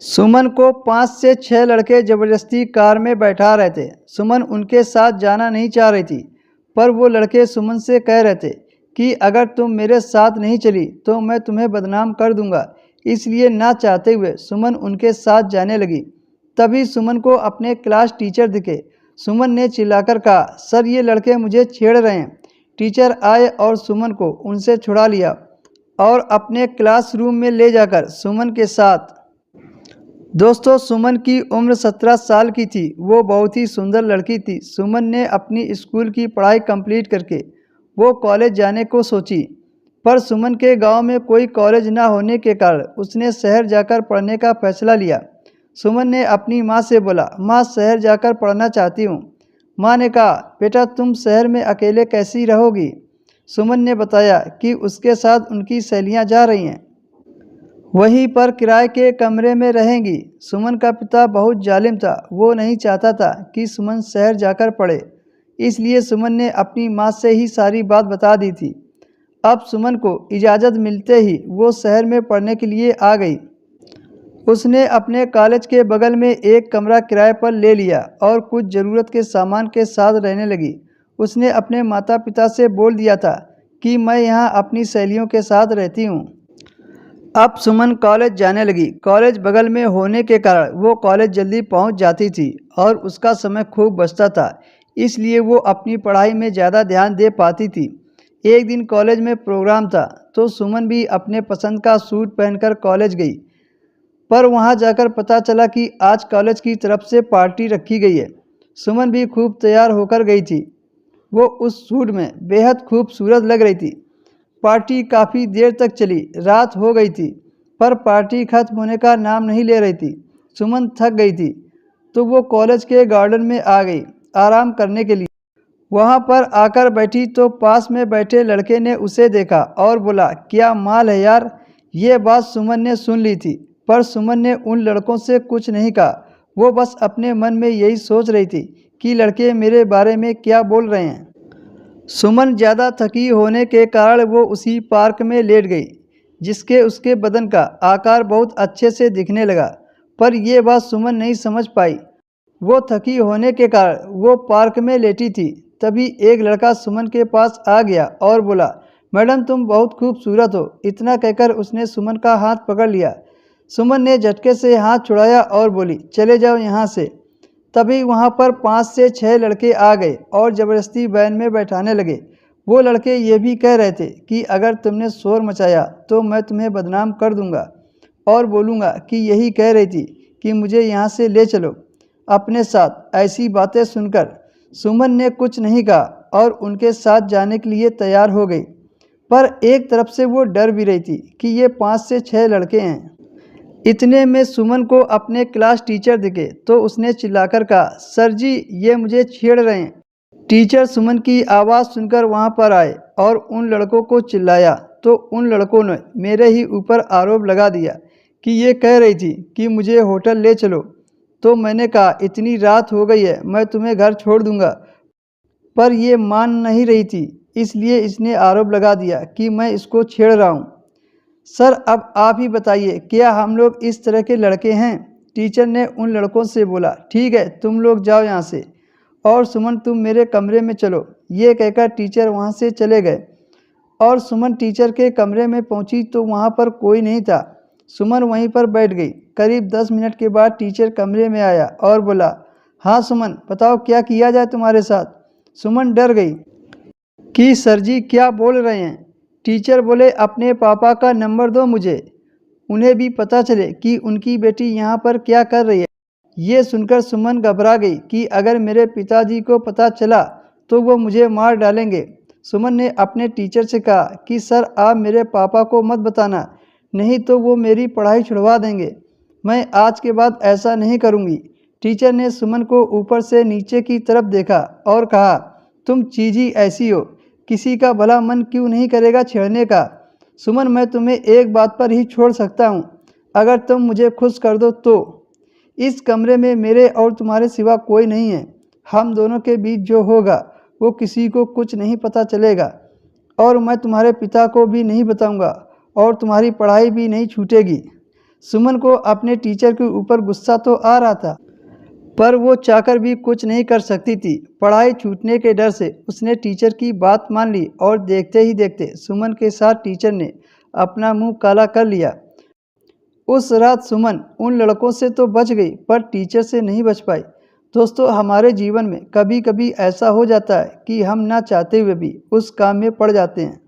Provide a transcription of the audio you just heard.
सुमन को 5 से 6 लड़के ज़बरदस्ती कार में बैठा रहे थे। सुमन उनके साथ जाना नहीं चाह रही थी, पर वो लड़के सुमन से कह रहे थे कि अगर तुम मेरे साथ नहीं चली तो मैं तुम्हें बदनाम कर दूंगा। इसलिए ना चाहते हुए सुमन उनके साथ जाने लगी। तभी सुमन को अपने क्लास टीचर दिखे। सुमन ने चिल्लाकर कहा, सर ये लड़के मुझे छेड़ रहे हैं। टीचर आए और सुमन को उनसे छुड़ा लिया और अपने क्लासरूम में ले जाकर सुमन के साथ। दोस्तों, सुमन की उम्र 17 साल की थी। वो बहुत ही सुंदर लड़की थी। सुमन ने अपनी स्कूल की पढ़ाई कंप्लीट करके वो कॉलेज जाने को सोची, पर सुमन के गांव में कोई कॉलेज ना होने के कारण उसने शहर जाकर पढ़ने का फैसला लिया। सुमन ने अपनी माँ से बोला, माँ शहर जाकर पढ़ना चाहती हूँ। माँ ने कहा, बेटा तुम शहर में अकेले कैसी रहोगी। सुमन ने बताया कि उसके साथ उनकी सहेलियाँ जा रही हैं, वहीं पर किराए के कमरे में रहेंगी। सुमन का पिता बहुत जालिम था। वो नहीं चाहता था कि सुमन शहर जाकर पढ़े, इसलिए सुमन ने अपनी माँ से ही सारी बात बता दी थी। अब सुमन को इजाज़त मिलते ही वो शहर में पढ़ने के लिए आ गई। उसने अपने कॉलेज के बगल में एक कमरा किराए पर ले लिया और कुछ ज़रूरत के सामान के साथ रहने लगी। उसने अपने माता पिता से बोल दिया था कि मैं यहाँ अपनी सहेलियों के साथ रहती हूँ। अब सुमन कॉलेज जाने लगी। कॉलेज बगल में होने के कारण वो कॉलेज जल्दी पहुंच जाती थी और उसका समय खूब बचता था, इसलिए वो अपनी पढ़ाई में ज़्यादा ध्यान दे पाती थी। एक दिन कॉलेज में प्रोग्राम था तो सुमन भी अपने पसंद का सूट पहनकर कॉलेज गई, पर वहां जाकर पता चला कि आज कॉलेज की तरफ से पार्टी रखी गई है। सुमन भी खूब तैयार होकर गई थी। वो उस सूट में बेहद खूबसूरत लग रही थी। पार्टी काफ़ी देर तक चली। रात हो गई थी, पर पार्टी खत्म होने का नाम नहीं ले रही थी। सुमन थक गई थी तो वो कॉलेज के गार्डन में आ गई आराम करने के लिए। वहाँ पर आकर बैठी तो पास में बैठे लड़के ने उसे देखा और बोला, क्या माल है यार। ये बात सुमन ने सुन ली थी, पर सुमन ने उन लड़कों से कुछ नहीं कहा। वो बस अपने मन में यही सोच रही थी कि लड़के मेरे बारे में क्या बोल रहे हैं। सुमन ज़्यादा थकी होने के कारण वो उसी पार्क में लेट गई, जिसके उसके बदन का आकार बहुत अच्छे से दिखने लगा। पर यह बात सुमन नहीं समझ पाई। वो थकी होने के कारण वो पार्क में लेटी थी। तभी एक लड़का सुमन के पास आ गया और बोला, मैडम तुम बहुत खूबसूरत हो। इतना कहकर उसने सुमन का हाथ पकड़ लिया। सुमन ने झटके से हाथ छुड़ाया और बोली, चले जाओ यहाँ से। तभी वहाँ पर 5 से 6 लड़के आ गए और ज़बरदस्ती वैन में बैठाने लगे। वो लड़के ये भी कह रहे थे कि अगर तुमने शोर मचाया तो मैं तुम्हें बदनाम कर दूंगा और बोलूँगा कि यही कह रही थी कि मुझे यहाँ से ले चलो अपने साथ। ऐसी बातें सुनकर सुमन ने कुछ नहीं कहा और उनके साथ जाने के लिए तैयार हो गई, पर एक तरफ से वो डर भी रही थी कि ये 5 से 6 लड़के हैं। इतने में सुमन को अपने क्लास टीचर दिखे तो उसने चिल्लाकर कहा, सर जी ये मुझे छेड़ रहे हैं। टीचर सुमन की आवाज़ सुनकर वहां पर आए और उन लड़कों को चिल्लाया तो उन लड़कों ने मेरे ही ऊपर आरोप लगा दिया कि ये कह रही थी कि मुझे होटल ले चलो। तो मैंने कहा, इतनी रात हो गई है, मैं तुम्हें घर छोड़ दूंगा, पर ये मान नहीं रही थी, इसलिए इसने आरोप लगा दिया कि मैं इसको छेड़ रहा हूँ। सर अब आप ही बताइए, क्या हम लोग इस तरह के लड़के हैं। टीचर ने उन लड़कों से बोला, ठीक है तुम लोग जाओ यहाँ से और सुमन तुम मेरे कमरे में चलो। ये कहकर टीचर वहाँ से चले गए और सुमन टीचर के कमरे में पहुँची तो वहाँ पर कोई नहीं था। सुमन वहीं पर बैठ गई। करीब 10 मिनट के बाद टीचर कमरे में आया और बोला, हाँ सुमन बताओ क्या किया जाए तुम्हारे साथ। सुमन डर गई कि सर जी क्या बोल रहे हैं। टीचर बोले, अपने पापा का नंबर दो मुझे, उन्हें भी पता चले कि उनकी बेटी यहाँ पर क्या कर रही है। ये सुनकर सुमन घबरा गई कि अगर मेरे पिताजी को पता चला तो वो मुझे मार डालेंगे। सुमन ने अपने टीचर से कहा कि सर आप मेरे पापा को मत बताना, नहीं तो वो मेरी पढ़ाई छुड़वा देंगे। मैं आज के बाद ऐसा नहीं करूँगी। टीचर ने सुमन को ऊपर से नीचे की तरफ देखा और कहा, तुम चीज़ ही ऐसी हो, किसी का भला मन क्यों नहीं करेगा छेड़ने का। सुमन मैं तुम्हें एक बात पर ही छोड़ सकता हूँ, अगर तुम मुझे खुश कर दो तो। इस कमरे में मेरे और तुम्हारे सिवा कोई नहीं है। हम दोनों के बीच जो होगा वो किसी को कुछ नहीं पता चलेगा और मैं तुम्हारे पिता को भी नहीं बताऊंगा और तुम्हारी पढ़ाई भी नहीं छूटेगी। सुमन को अपने टीचर के ऊपर गुस्सा तो आ रहा था, पर वो चाहकर भी कुछ नहीं कर सकती थी। पढ़ाई छूटने के डर से उसने टीचर की बात मान ली और देखते ही देखते सुमन के साथ टीचर ने अपना मुंह काला कर लिया। उस रात सुमन उन लड़कों से तो बच गई, पर टीचर से नहीं बच पाई। दोस्तों, हमारे जीवन में कभी कभी ऐसा हो जाता है कि हम ना चाहते हुए भी उस काम में पड़ जाते हैं।